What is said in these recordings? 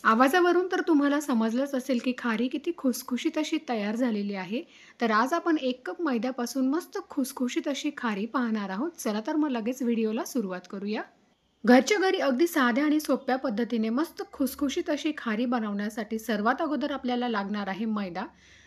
आवाजावरून तर तुम्हाला समजलंच असेल, की खारी किती खुसखुशीत अशी तयार झालेली आहे. तर आज आपण 1 कप मैद्यापासून मस्त खुसखुशीत अशी खारी पाहणार आहोत. चला तर मग लगेच व्हिडिओला सुरुवात करूया. घरच्या घरी अगदी साध्या आणि सोप्या पद्धतीने मस्त खुसखुशीत अशी खारी बनवण्यासाठी सर्वात अगोदर आपल्याला लागणार आहे मैदा.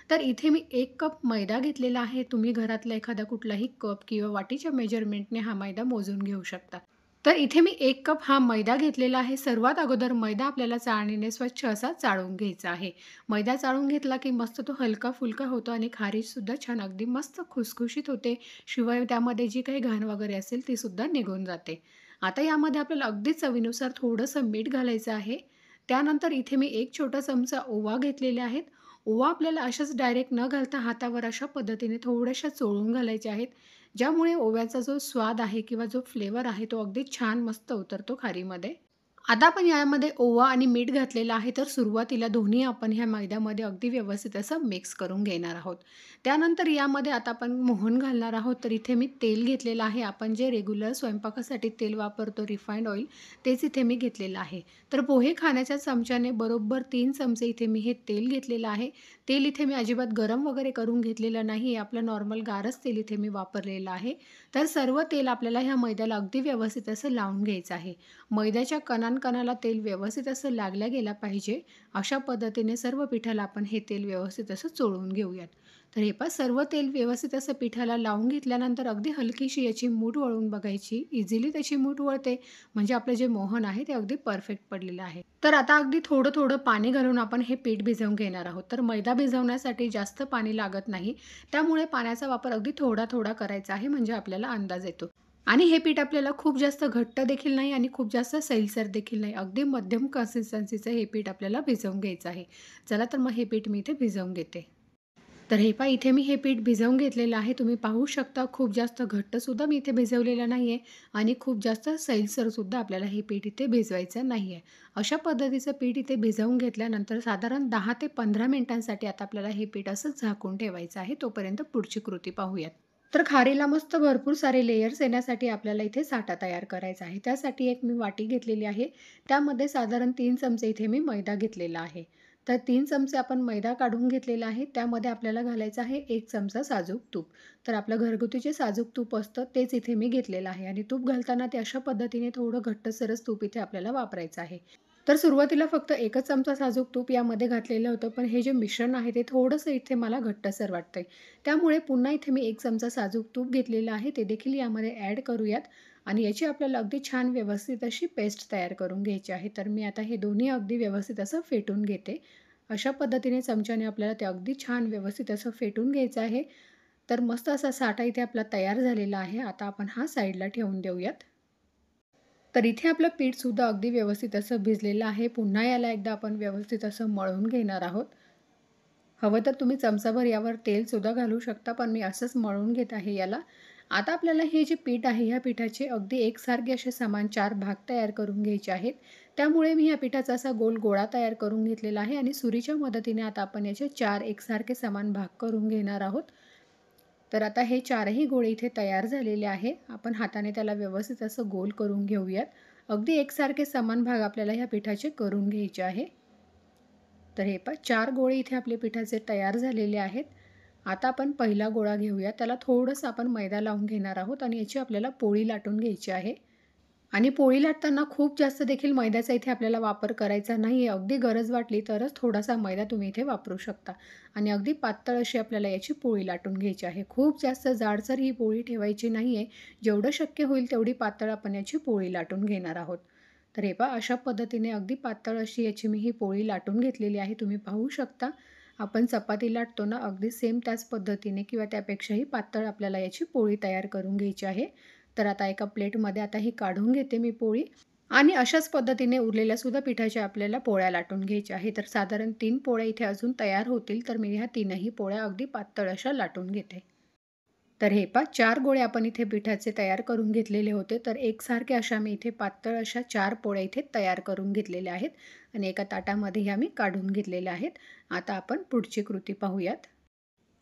तर इथे मी 1 कप मैदा घेतलेला आहे. तुम्ही घरातला एखादा कुठलाही कप किंवा वाटीच्या मेजरमेंटने हा मैदा मोजून घेऊ शकता. तर इथे मी 1 कप हा मैदा घेतलेला आहे. सर्वात अगोदर मैदा आपल्याला चाळणीने स्वच्छ असा चाळून घ्यायचा आहे. मैदा चाळून घेतला की मस्त तो हलका-फुलका होतो आणि खारीसुद्धा छान अगदी मस्त खुसखुशीत होते. शिवाय त्यामध्ये जी काही घाण वगैरे असेल ती सुद्धा निघून जाते. आता यामध्ये आपल्याला अगदी चवीनुसार थोडंसं मीठ घालायचं आहे. त्यानंतर इथे मी 1 छोटा चमचा ओवा घेतलेले आहेत. ओवा आपल्याला अशाच डायरेक्ट न घालता हातावर अशा पद्धतीने थोड्याशा चोळून घालायच्या आहेत. ज्यामुळे ओव्याचा जो स्वाद आहे किंवा जो फ्लेवर आहे तो अगदी छान मस्त उतरतो खारीमध्ये. आता आपण यामध्ये ओवा आणि मीठ घातलेलं आहे, तर सुरुवातीला दोन्ही आपण ह्या मैद्यामध्ये अगदी व्यवस्थित असं मिक्स करून घेणार आहोत. त्यानंतर यामध्ये आता आपण मोहन घालणार आहोत. तर इथे मी तेल घेतलेलं आहे. आपण जे रेग्युलर स्वयंपाकासाठी तेल वापरतो रिफाइंड ऑइल, तेच इथे मी घेतलेलं आहे. तर पोहे खाण्याच्या चमच्याने बरोबर 3 चमचे इथे मी हे तेल घेतलेलं आहे. तेल इथे मी अजिबात गरम वगैरे करून घेतलेलं नाही. आपलं नॉर्मल गारच तेल इथे मी वापरलेलं आहे. तर सर्व तेल आपल्याला ह्या मैद्याला अगदी व्यवस्थित असं लावून घ्यायचं आहे. मैद्याच्या कणांकणाला तेल व्यवस्थित असं लागल्या गेला पाहिजे. अशा पद्धतीने सर्व पिठाला आपण हे तेल व्यवस्थित असं चोळून घेऊयात. तर हे पहा सर्व तेल व्यवस्थित असं पिठाला लावून घेतल्यानंतर अगदी हलकीशी याची मूठ वळून बघायची. इझिली त्याची मूठ वळते म्हणजे आपलं जे मोहन आहे ते अगदी परफेक्ट पडलेलं आहे. तर आता अगदी थोडं-थोडं पाणी घालून आपण हे पीठ भिजवून घेणार आहोत. तर मैदा भिजवण्यासाठी जास्त पाणी लागत नाही. त्यामुळे पाण्याचा वापर अगदी थोडा-थोडा करायचा आहे म्हणजे आपल्याला अंदाज येतो. आणि हे पीठ आपल्याला खूप जास्त घट्ट देखील नाही आणि खूप जास्त सैलसर देखील नाही. अगदी मध्यम कन्सिस्टन्सीचं हे पीठ आपल्याला भिजवून घ्यायचं आहे. चला तर मग हे पीठ मी इथे भिजवून घेते. तर हे पहा इथे मी हे पीठ भिजवून घेतलेलं आहे. तुम्ही पाहू शकता खूप जास्त घट्टसुद्धा मी इथे भिजवलेलं नाही आहे आणि खूप जास्त सैलसरसुद्धा आपल्याला हे पीठ इथे भिजवायचं नाही आहे. अशा पद्धतीचं पीठ इथे भिजवून घेतल्यानंतर साधारण 10 ते 15 मिनिटांसाठी आता आपल्याला हे पीठ असं झाकून ठेवायचं आहे. तोपर्यंत पुढची कृती पाहूयात. तर खारीला मस्त भरपूर सारे लेयर्स येण्यासाठी आपल्याला इथे साठा तयार करायचा आहे. त्यासाठी एक मी वाटी घेतलेली आहे. त्यामध्ये साधारण 3 चमचे इथे मी मैदा घेतलेला आहे. तर 3 चमचे आपण मैदा काढून घेतलेला आहे. त्यामध्ये आपल्याला घालायचं आहे 1 चमचा साजूक तूप. तर आपलं घरगुती जे साजूक तूप असतं तेच इथे मी घेतलेलं आहे आणि तूप घालताना ते अशा पद्धतीने थोडं घट्टसरच तूप इथे आपल्याला वापरायचं आहे. तर सुरुवातीला फक्त 1च चमचा साजूक तूप यामध्ये घातलेलं होतं, पण हे जे मिश्रण आहे ते थोडंसं इथे मला घट्टसर वाटतंय. त्यामुळे पुन्हा इथे मी 1 चमचा साजूक तूप घेतलेलं आहे, ते देखील यामध्ये ॲड करूयात आणि याची आपल्याला अगदी छान व्यवस्थित अशी पेस्ट तयार करून घ्यायची आहे. तर मी आता हे दोन्ही अगदी व्यवस्थित असं फेटून घेते. अशा पद्धतीने चमच्याने आपल्याला ते अगदी छान व्यवस्थित असं फेटून घ्यायचं आहे. तर मस्त असा साठा इथे आपला तयार झालेला आहे. आता आपण हा साईडला ठेवून देऊयात. तर इथे आपलं पीठसुद्धा अगदी व्यवस्थित असं भिजलेलं आहे. पुन्हा याला एकदा आपण व्यवस्थित असं मळून घेणार आहोत. हवं तर तुम्ही चमचाभर यावर तेलसुद्धा घालू शकता, पण मी असंच मळून घेत आहे याला. आता आपल्याला हे जे पीठ आहे, ह्या पिठाचे अगदी एकसारखे असे समान 4 भाग तयार करून घ्यायचे आहेत. त्यामुळे मी ह्या पिठाचा असा गोल गोळा तयार करून घेतलेला आहे आणि सुरीच्या मदतीने आता आपण याचे 4 एकसारखे समान भाग करून घेणार आहोत. तर आता हे 4ही गोळे इथे तयार झालेले आहे. आपण हाताने त्याला व्यवस्थित असं गोल करून घेऊयात. अगदी एकसारखे समान भाग आपल्याला ह्या पिठाचे करून घ्यायचे आहे. तर हे पहा 4 गोळे इथे आपले पिठाचे तयार झालेले आहेत. आता आपण पहिला गोळा घेऊया. त्याला थोडंसं आपण मैदा लावून घेणार आहोत आणि याची आपल्याला पोळी लाटून घ्यायची आहे. आणि पोळी लाटताना खूप जास्त देखील मैद्याचा इथे आपल्याला वापर करायचा नाही आहे. अगदी गरज वाटली तरच थोडासा मैदा तुम्ही इथे वापरू शकता. आणि अगदी पातळ अशी आपल्याला याची पोळी लाटून घ्यायची आहे. खूप जास्त जाडसर ही पोळी ठेवायची नाही आहे. जेवढं शक्य होईल तेवढी पातळ आपण याची पोळी लाटून घेणार आहोत. तर हे पहा अशा पद्धतीने अगदी पातळ अशी याची मी ही पोळी लाटून घेतलेली आहे. तुम्ही पाहू शकता. आपण चपाती लाटतो ना, अगदी सेम त्याच पद्धतीने किंवा त्यापेक्षाही पातळ आपल्याला याची पोळी तयार करून घ्यायची आहे. तर आता एका प्लेटमध्ये आता ही काढून घेते मी पोळी आणि अशाच पद्धतीने उरलेल्या सुद्धा पिठाच्या आपल्याला पोळ्या लाटून घ्यायच्या आहे. तर साधारण 3 पोळ्या इथे अजून तयार होतील. तर मी ह्या 3ही पोळ्या अगदी पातळ अशा लाटून घेते. तर हे पहा 4 गोळे आपण इथे पिठाचे तयार करून घेतलेले होते. तर एकसारखे अशा मी इथे पातळ अशा 4 पोळ्या इथे तयार करून घेतलेल्या आहेत आणि एका ताटामध्ये ह्या मी काढून घेतलेल्या आहेत. आता आपण पुढची कृती पाहूयात.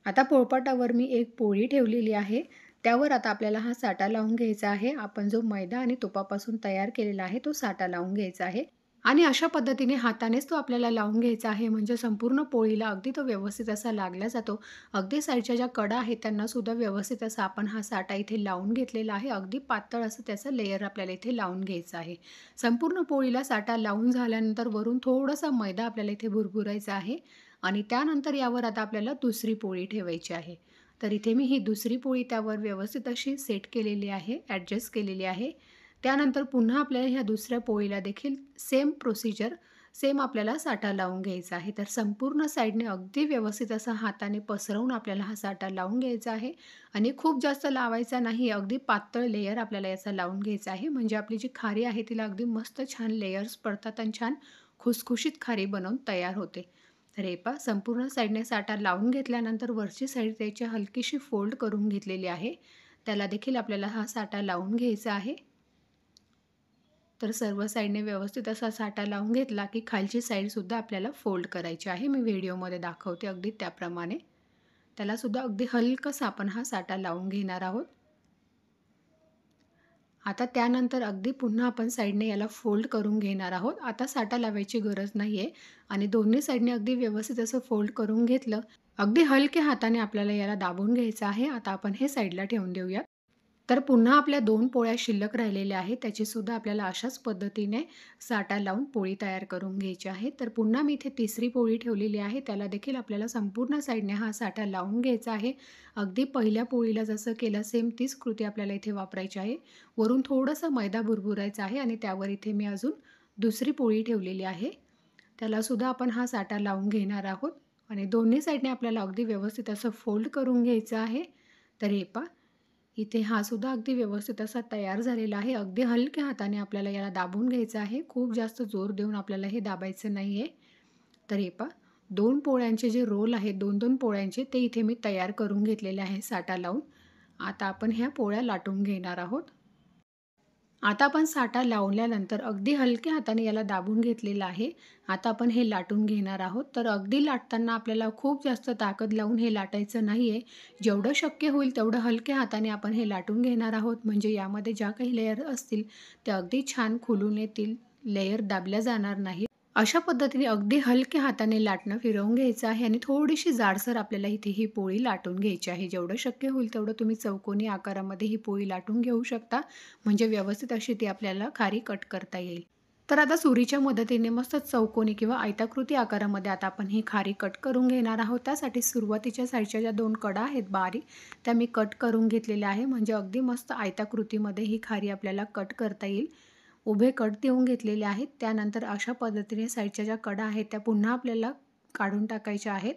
आता पोळपाटावर मी एक पोळी ठेवलेली आहे. त्यावर आता आपल्याला हा साठा लावून घ्यायचा आहे. आपण जो मैदा आणि तुपापासून तयार केलेला आहे तो साठा लावून घ्यायचा आहे. आणि अशा पद्धतीने हातानेच तो आपल्याला लावून घ्यायचा आहे, म्हणजे संपूर्ण पोळीला अगदी तो व्यवस्थित असा लागला जातो. अगदी साईडच्या ज्या कडा आहेत त्यांना सुद्धा व्यवस्थित असा आपण हा साठा इथे लावून घेतलेला आहे. अगदी पातळ असं त्याचं लेयर आपल्याला इथे लावून घ्यायचं आहे. संपूर्ण पोळीला साठा लावून झाल्यानंतर वरून थोडासा मैदा आपल्याला इथे भुरभुरायचा आहे आणि त्यानंतर यावर आता आपल्याला दुसरी पोळी ठेवायची आहे. तर इथे मी ही दुसरी पोळी त्यावर व्यवस्थित अशी सेट केलेली आहे, ॲडजस्ट केलेली आहे. त्यानंतर पुन्हा आपल्याला ह्या दुसऱ्या पोळीला देखील सेम प्रोसिजर, सेम आपल्याला साठा लावून घ्यायचा आहे. तर संपूर्ण साईडने अगदी व्यवस्थित असा हाताने पसरवून आपल्याला हा साठा लावून घ्यायचा आहे आणि खूप जास्त लावायचा नाही. अगदी पातळ लेयर आपल्याला याचा लावून घ्यायचा आहे. म्हणजे आपली जी खारी आहे तिला अगदी मस्त छान लेयर्स पडतात आणि छान खुसखुशीत खारी बनवून तयार होते. तर हे पहा संपूर्ण साईडने साठा लावून घेतल्यानंतर वरची साईड त्याची हलकीशी फोल्ड करून घेतलेली आहे. त्याला देखील आपल्याला हा साठा लावून घ्यायचा आहे. तर सर्व साईडने व्यवस्थित असा साठा लावून घेतला की खालची साईडसुद्धा आपल्याला फोल्ड करायची आहे. मी व्हिडिओमध्ये दाखवते अगदी त्याप्रमाणे. त्यालासुद्धा अगदी हलकासा आपण हा साठा लावून घेणार आहोत. आता त्यानंतर अगदी पुन्हा आपण साईडने याला फोल्ड करून घेणार आहोत. आता साठा लावायची गरज नाही आहे आणि दोन्ही साईडने अगदी व्यवस्थित असं फोल्ड करून घेतलं. अगदी हलक्या हाताने आपल्याला याला दाबून घ्यायचं आहे. आता आपण हे साईडला ठेवून देऊयात. तर पुन्हा आपल्या 2 पोळ्या शिल्लक राहिलेल्या आहेत. त्याचीसुद्धा आपल्याला अशाच पद्धतीने साठा लावून पोळी तयार करून घ्यायची आहे. तर पुन्हा मी इथे तिसरी पोळी ठेवलेली आहे. त्याला देखील आपल्याला संपूर्ण साईडने हा साठा लावून घ्यायचा आहे. अगदी पहिल्या पोळीला जसं केलं सेम तीच कृती आपल्याला इथे वापरायची आहे. वरून थोडंसं मैदा भुरभुरायचा आहे आणि त्यावर इथे मी अजून दुसरी पोळी ठेवलेली आहे. त्यालासुद्धा आपण हा साठा लावून घेणार आहोत आणि दोन्ही साईडने आपल्याला अगदी व्यवस्थित असं फोल्ड करून घ्यायचं आहे. तर हे पहा इथे हा सुद्धा अगदी व्यवस्थित असा तयार झालेला आहे. अगदी हलक्या हाताने आपल्याला याला दाबून घ्यायचं आहे. खूप जास्त जोर देऊन आपल्याला हे दाबायचं नाही आहे. तर हे पहा 2 पोळ्यांचे जे रोल आहेत 2-2 पोळ्यांचे ते इथे मी तयार करून घेतलेले आहे साठा लावून. आता आपण ह्या पोळ्या लाटून घेणार आहोत. आता आपण साठा लावल्यानंतर अगदी हलक्या हाताने याला दाबून घेतलेलं आहे. आता आपण हे लाटून घेणार आहोत. तर अगदी लाटताना आपल्याला खूप जास्त ताकद लावून हे लाटायचं नाही आहे. जेवढं शक्य होईल तेवढं हलक्या हाताने आपण हे लाटून घेणार आहोत. म्हणजे यामध्ये ज्या काही लेयर असतील त्या अगदी छान खुलून येतील, लेयर दाबल्या जाणार नाही. अशा पद्धतीने अगदी हलक्या हाताने लाटणं फिरवून घ्यायचं आहे आणि थोडीशी जाडसर आपल्याला इथे ही पोळी लाटून घ्यायची आहे. जेवढं शक्य होईल तेवढं तुम्ही चौकोनी आकारामध्ये ही पोळी लाटून घेऊ शकता. म्हणजे व्यवस्थित अशी ती आपल्याला खारी कट करता येईल. तर आता सुरीच्या मदतीने मस्त चौकोनी किंवा आयताकृती आकारामध्ये आता आपण ही खारी कट करून घेणार आहोत. त्यासाठी सुरुवातीच्या साईडच्या ज्या 2 कडा आहेत बारीक त्या मी कट करून घेतलेल्या आहे. म्हणजे अगदी मस्त आयताकृतीमध्ये ही खारी आपल्याला कट करता येईल. उभे कट देऊन घेतलेले आहेत. त्यानंतर अशा पद्धतीने साईडच्या ज्या कडा आहेत त्या पुन्हा आपल्याला काढून टाकायच्या आहेत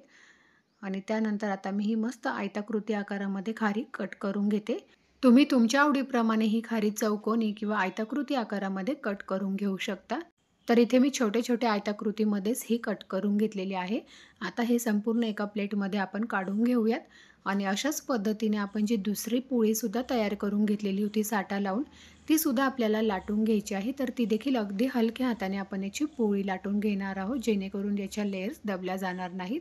आणि त्यानंतर आता मी ही मस्त आयताकृती आकारामध्ये खारी कट करून घेते. तुम्ही तुमच्या आवडीप्रमाणे ही खारी चौकोनी किंवा आयताकृती आकारामध्ये कट करून घेऊ शकता. तर इथे मी छोटे-छोटे आयताकृतीमध्येच ही कट करून घेतलेली आहे. आता हे संपूर्ण एका प्लेटमध्ये आपण काढून घेऊयात आणि अशाच पद्धतीने आपण जी दुसरी पोळीसुद्धा तयार करून घेतलेली होती साठा लावून, तीसुद्धा आपल्याला लाटून घ्यायची आहे. तर ती देखील अगदी हलक्या हाताने आपण याची पोळी लाटून घेणार आहोत, जेणेकरून याच्या लेयर्स दबल्या जाणार नाहीत.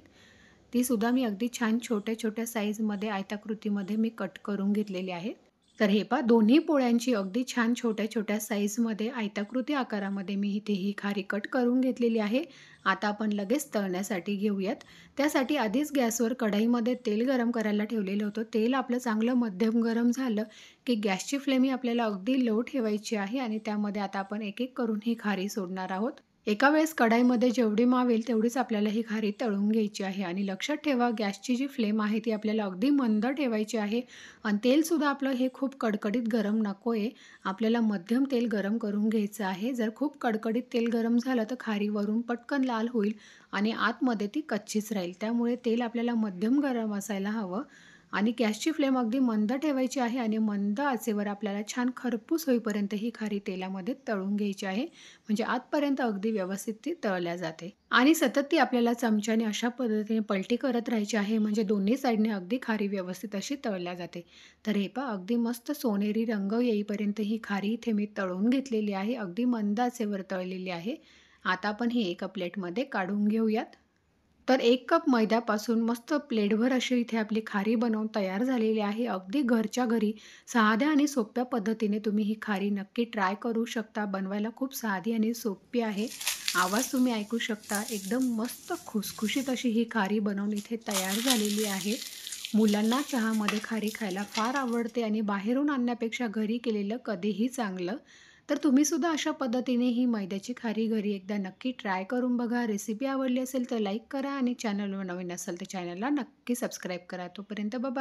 तीसुद्धा मी अगदी छान छोट्या-छोट्या साईजमध्ये आयताकृतीमध्ये मी कट करून घेतलेली आहे. तर हे पहा दोन्ही पोळ्यांची अगदी छान छोट्या-छोट्या साईजमध्ये आयताकृती आकारामध्ये मी इथे ही खारी कट करून घेतलेली आहे. आता आपण लगेच तळण्यासाठी घेऊयात. त्यासाठी आधीच गॅसवर कढईमध्ये तेल गरम करायला ठेवलेलं होतं. तेल आपलं चांगलं मध्यम गरम झालं की गॅसची फ्लेम ही आपल्याला अगदी लो ठेवायची आहे आणि त्यामध्ये आता आपण एक-एक करून ही खारी सोडणार आहोत. एका वेळेस कढईमध्ये जेवढी मावेल तेवढीच आपल्याला ही खारी तळून घ्यायची आहे आणि लक्षात ठेवा गॅसची जी फ्लेम आहे ती आपल्याला अगदी मंद ठेवायची आहे आणि तेलसुद्धा आपलं हे खूप कडकडीत गरम नको आहे. आपल्याला मध्यम तेल गरम करून घ्यायचं आहे. जर खूप कडकडीत तेल गरम झालं तर खारी वरून पटकन लाल होईल आणि आतमध्ये ती कच्चीच राहील. त्यामुळे तेल आपल्याला मध्यम गरम असायला हवं आणि गॅसची फ्लेम अगदी मंद ठेवायची आहे आणि मंद आचेवर आपल्याला छान खरपूस होईपर्यंत ही खारी तेलामध्ये तळून घ्यायची आहे. म्हणजे आतपर्यंत अगदी व्यवस्थित ती तळल्या जाते आणि सतत ती आपल्याला चमच्याने अशा पद्धतीने पलटी करत राहायची आहे. म्हणजे दोन्ही साईडने अगदी खारी व्यवस्थित अशी तळल्या जाते. तर हे पहा अगदी मस्त सोनेरी रंग येईपर्यंत ही खारी इथे मी तळून घेतलेली आहे. अगदी मंद आचेवर तळलेली आहे. आता आपण ही एका प्लेटमध्ये काढून घेऊयात. तर 1 कप मैद्यापासून मस्त प्लेटभर अशी इथे आपली खारी बनवून तयार झालेली आहे. अगदी घरच्या घरी साध्या आणि सोप्या पद्धतीने तुम्ही ही खारी नक्की ट्राय करू शकता. बनवायला खूप साधी आणि सोपी आहे. आवाज तुम्ही ऐकू शकता. एकदम मस्त खुसखुशीत अशी ही खारी बनवून इथे तयार झालेली आहे. मुलांना चहामध्ये खारी खायला फार आवडते आणि बाहेरून आणण्यापेक्षा घरी केलेलं कधीही चांगलं. तर तुम्ही सुद्धा अशा पद्धतीने ही मैद्याची खारी घरी एकदा नक्की ट्राय करून बघा. रेसिपी आवडली असेल तर लाईक करा आणि चॅनलवर नवीन असाल तर चॅनलला नक्की सबस्क्राईब करा. तोपर्यंत बाय.